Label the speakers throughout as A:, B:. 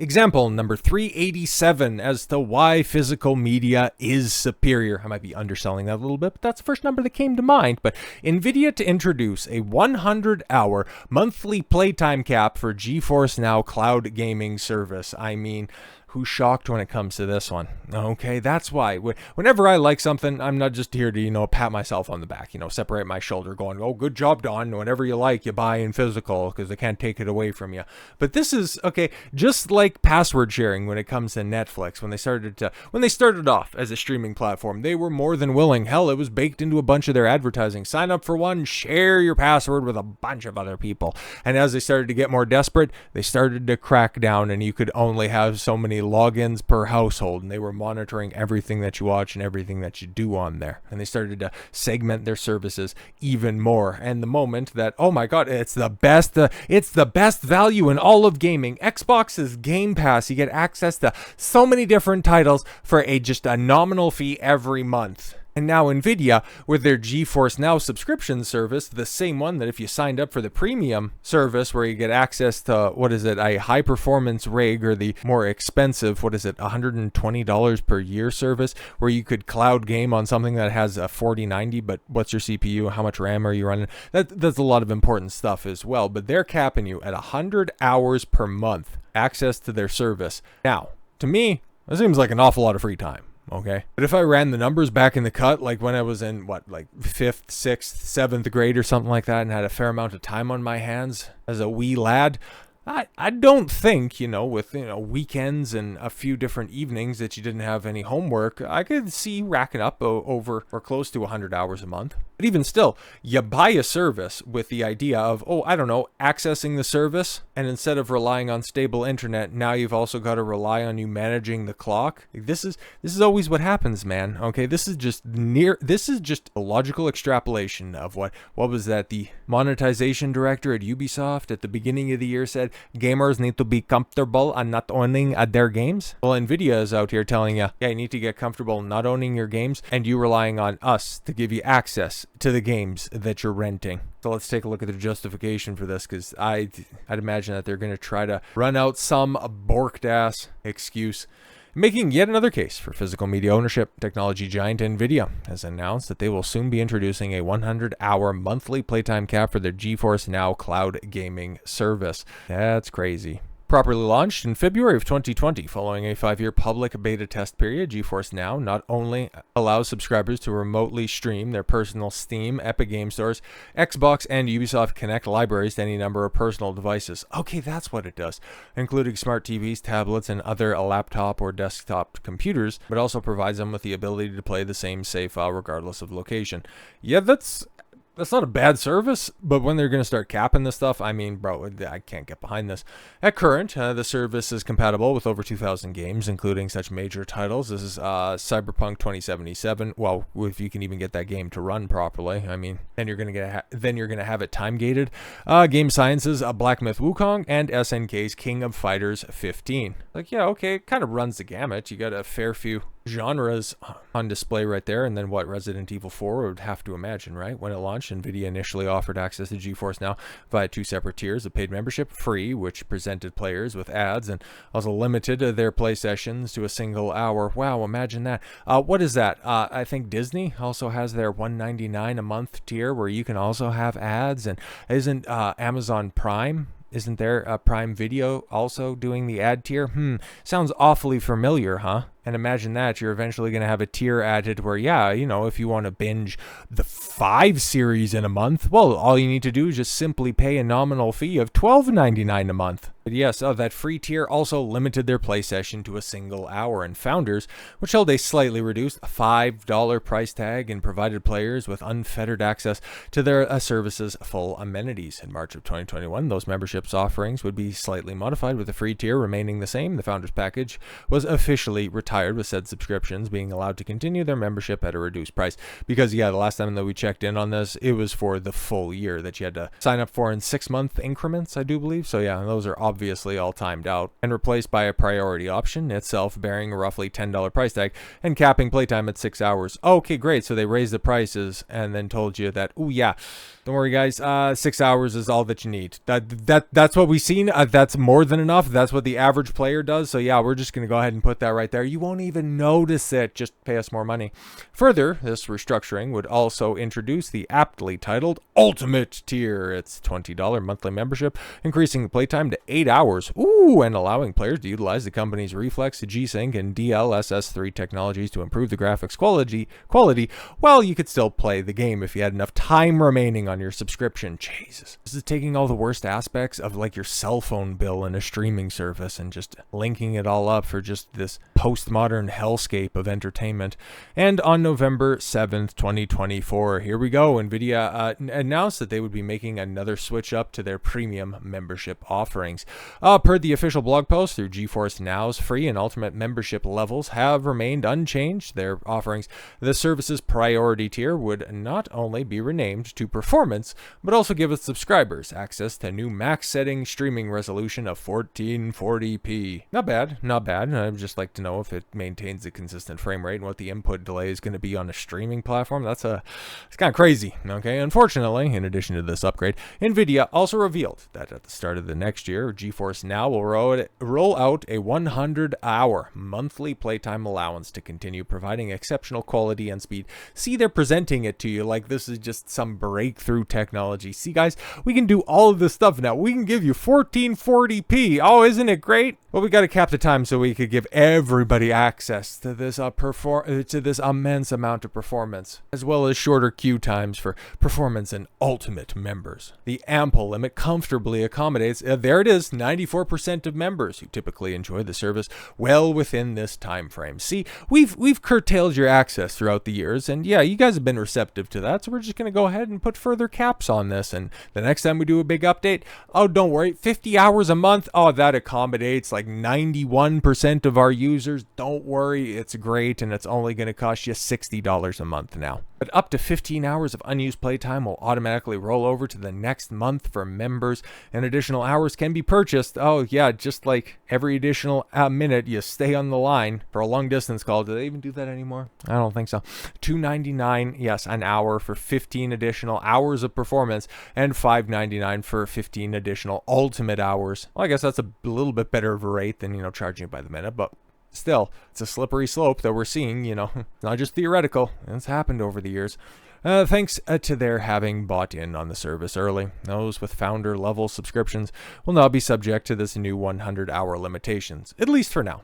A: Example number 387 as to why physical media is superior. I might be underselling that a little bit, but that's the first number that came to mind. But Nvidia to introduce a 100-hour monthly playtime cap for GeForce NOW cloud gaming service. I mean, who's shocked when it comes to this one? Okay, that's why. Whenever I like something, I'm not just here to, pat myself on the back, separate my shoulder going, oh, good job, Don. Whatever you like, you buy in physical because they can't take it away from you. But this is, okay, just like password sharing when it comes to Netflix. When they started off as a streaming platform, they were more than willing. Hell, it was baked into a bunch of their advertising. Sign up for one, share your password with a bunch of other people. And as they started to get more desperate, they started to crack down, and you could only have so many logins per household, and they were monitoring everything that you watch and everything that you do on there. And they started to segment their services even more. And the moment that, oh my god, it's the best value in all of gaming, Xbox's Game Pass, you get access to so many different titles for just a nominal fee every month. And now Nvidia, with their GeForce NOW subscription service, the same one that if you signed up for the premium service where you get access to, a high performance rig, or the more expensive, $120 per year service where you could cloud game on something that has a 4090, but what's your CPU, how much RAM are you running? That's a lot of important stuff as well, but they're capping you at 100 hours per month access to their service. Now, to me, that seems like an awful lot of free time. Okay. But if I ran the numbers back in the cut, like when I was in 5th, 6th, 7th grade or something like that, and had a fair amount of time on my hands as a wee lad, I don't think, with, weekends and a few different evenings that you didn't have any homework, I could see racking up over or close to 100 hours a month. But even still, you buy a service with the idea of, accessing the service, and instead of relying on stable internet, now you've also got to rely on you managing the clock. This is always what happens, man. Okay, this is just a logical extrapolation of what was that the monetization director at Ubisoft at the beginning of the year said, gamers need to be comfortable and not owning their games. Well, Nvidia is out here telling you, you need to get comfortable not owning your games, and you relying on us to give you access to the games that you're renting. So let's take a look at the justification for this, because I'd imagine that they're going to try to run out some borked ass excuse, making yet another case for physical media ownership. Technology giant Nvidia has announced that they will soon be introducing a 100-hour monthly playtime cap for their GeForce NOW cloud gaming service. That's crazy. Properly launched in February of 2020, following a 5-year public beta test period, GeForce NOW not only allows subscribers to remotely stream their personal Steam, Epic Game Stores, Xbox, and Ubisoft Connect libraries to any number of personal devices. Okay, that's what it does, including smart TVs, tablets, and other laptop or desktop computers, but also provides them with the ability to play the same save file regardless of location. Yeah, that's not a bad service, but when they're going to start capping this stuff, I mean, bro, I can't get behind this. At current, the service is compatible with over 2,000 games, including such major titles. This is Cyberpunk 2077. Well, if you can even get that game to run properly, I mean, then you're going to have it time gated. Game Science's Black Myth Wukong, and SNK's King of Fighters 15. Like, yeah, okay, it kind of runs the gamut. You got a fair few genres on display right there, and then what Resident Evil 4 would have to imagine, right? When it launched, Nvidia initially offered access to GeForce NOW via 2 separate tiers of paid membership: free, which presented players with ads and also limited their play sessions to a single hour. Wow, imagine that. What is that? I think Disney also has their $199 a month tier where you can also have ads. And isn't Amazon Prime? Isn't there Prime Video also doing the ad tier? Sounds awfully familiar, huh? And imagine that you're eventually going to have a tier added where, if you want to binge the 5 series in a month, well, all you need to do is just simply pay a nominal fee of $12.99 a month. But yes, that free tier also limited their play session to a single hour, and founders, which held a slightly reduced $5 price tag and provided players with unfettered access to their services' full amenities. In March of 2021, those memberships offerings would be slightly modified, with the free tier remaining the same. The founders package was officially retired, with said subscriptions being allowed to continue their membership at a reduced price. Because, the last time that we checked in on this, it was for the full year that you had to sign up for in 6-month increments, I do believe. So those are obviously all timed out and replaced by a priority option, itself bearing a roughly $10 price tag and capping playtime at 6 hours. Okay, great. So they raised the prices and then told you that, don't Don't worry, guys. 6 hours is all that you need. That's what we've seen. That's more than enough. That's what the average player does. So yeah, we're just going to go ahead and put that right there. You won't even notice it. Just pay us more money. Further, this restructuring would also introduce the aptly titled Ultimate tier. It's $20 monthly membership, increasing the playtime to 8 hours. Ooh, and allowing players to utilize the company's Reflex, G-Sync, and DLSS3 technologies to improve the graphics quality, while you could still play the game if you had enough time remaining on your subscription. Jesus. This is taking all the worst aspects of like your cell phone bill in a streaming service and just linking it all up for just this postmodern hellscape of entertainment. And on November 7th, 2024, here we go. Nvidia announced that they would be making another switch up to their premium membership offerings. Per the official blog post, through GeForce NOW's free and ultimate membership levels have remained unchanged. Their offerings, the service's priority tier, would not only be renamed to Performance, but also give its subscribers access to new max setting streaming resolution of 1440p. Not bad, not bad. I'd just like to know if it maintains a consistent frame rate and what the input delay is going to be on a streaming platform. It's kind of crazy. Okay, unfortunately, in addition to this upgrade, Nvidia also revealed that at the start of the next year, GeForce Now will roll out a 100-hour monthly playtime allowance to continue providing exceptional quality and speed. See, they're presenting it to you like this is just some breakthrough technology. See, guys, we can do all of this stuff now. We can give you 1440p. Oh, isn't it great? Well, we got to cap the time so we could give everybody access to this immense amount of performance, as well as shorter queue times for Performance and Ultimate members. The ample limit comfortably accommodates, there it is, 94% of members who typically enjoy the service well within this time frame. See, we've curtailed your access throughout the years, and yeah, you guys have been receptive to that, so we're just going to go ahead and put further caps on this, and the next time we do a big update, oh, don't worry, 50 hours a month, oh, that accommodates like 91% of our users. Don't worry, it's great, and it's only going to cost you $60 a month now. But up to 15 hours of unused playtime will automatically roll over to the next month for members, and additional hours can be purchased. Oh yeah, just like every additional minute you stay on the line for a long distance call. Do they even do that anymore? I don't think so. $2.99, yes, an hour for 15 additional hours of performance, and $5.99 for 15 additional ultimate hours. Well, I guess that's a little bit better of a rate than, charging by the minute, but still, it's a slippery slope that we're seeing, it's not just theoretical. It's happened over the years. Thanks to their having bought in on the service early. Those with founder level subscriptions will now be subject to this new 100-hour limitations, at least for now.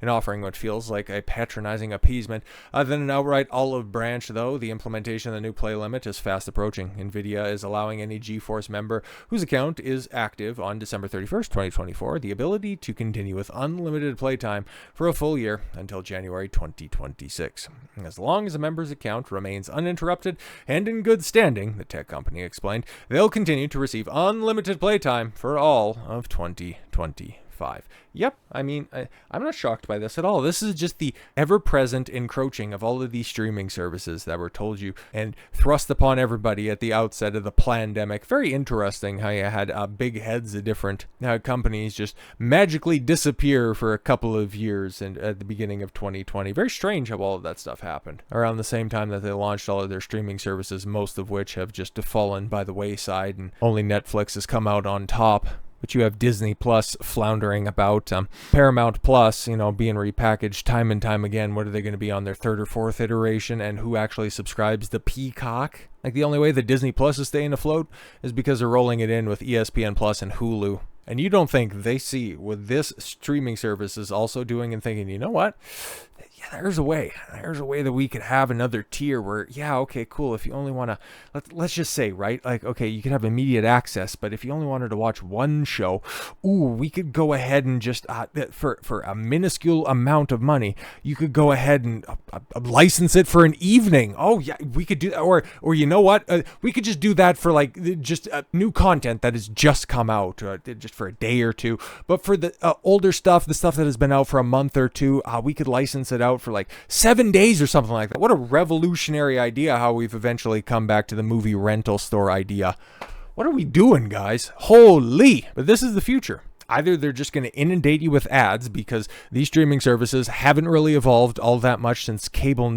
A: In offering what feels like a patronizing appeasement than an outright olive branch, though, the implementation of the new play limit is fast approaching. Nvidia is allowing any GeForce member whose account is active on December 31st, 2024, the ability to continue with unlimited playtime for a full year until January 2026. As long as a member's account remains uninterrupted and in good standing, the tech company explained, they'll continue to receive unlimited playtime for all of 2025. Yep, I'm not shocked by this at all. This is just the ever-present encroaching of all of these streaming services that were told you and thrust upon everybody at the outset of the pandemic. Very interesting how you had big heads of different companies just magically disappear for a couple of years and at the beginning of 2020. Very strange how all of that stuff happened around the same time that they launched all of their streaming services, most of which have just fallen by the wayside, and only Netflix has come out on top. But you have Disney Plus floundering about, Paramount Plus, being repackaged time and time again. What are they going to be on their third or fourth iteration? And who actually subscribes to Peacock? Like, the only way that Disney Plus is staying afloat is because they're rolling it in with ESPN Plus and Hulu. And you don't think they see what this streaming service is also doing and thinking, you know what? Yeah, there's a way that we could have another tier where, yeah, okay, cool. If you only want to, let's just say, right? Like, okay, you could have immediate access, but if you only wanted to watch one show, we could go ahead and just, for a minuscule amount of money, you could go ahead and license it for an evening. Oh yeah, we could do that. Or you know what? We could just do that for like just new content that has just come out, just for a day or two. But for the older stuff, the stuff that has been out for a month or two, we could license it out for like 7 days or something like that. What a revolutionary idea, how we've eventually come back to the movie rental store idea. What are we doing, guys? Holy! But this is the future. Either they're just going to inundate you with ads because these streaming services haven't really evolved all that much since cable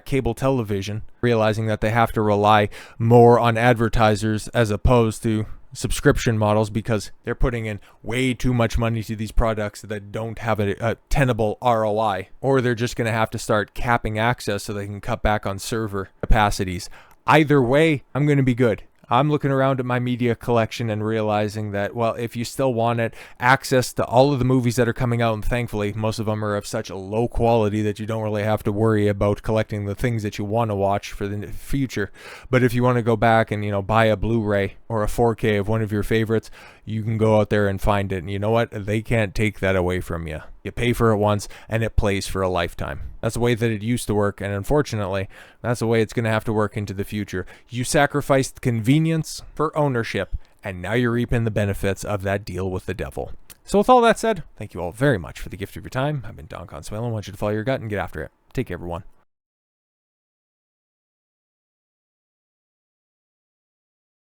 A: cable television, realizing that they have to rely more on advertisers as opposed to subscription models because they're putting in way too much money to these products that don't have a tenable ROI, or they're just going to have to start capping access so they can cut back on server capacities. Either way, I'm going to be good. I'm looking around at my media collection and realizing that, well, if you still want it, access to all of the movies that are coming out, and thankfully most of them are of such a low quality that you don't really have to worry about collecting the things that you want to watch for the future. But if you want to go back and, buy a Blu-ray or a 4K of one of your favorites, you can go out there and find it. And you know what? They can't take that away from you. You pay for it once and it plays for a lifetime. That's the way that it used to work, and unfortunately, that's the way it's going to have to work into the future. You sacrificed convenience for ownership, and now you're reaping the benefits of that deal with the devil. So with all that said, thank you all very much for the gift of your time. I've been Don Consuelo. I want you to follow your gut and get after it. Take care, everyone.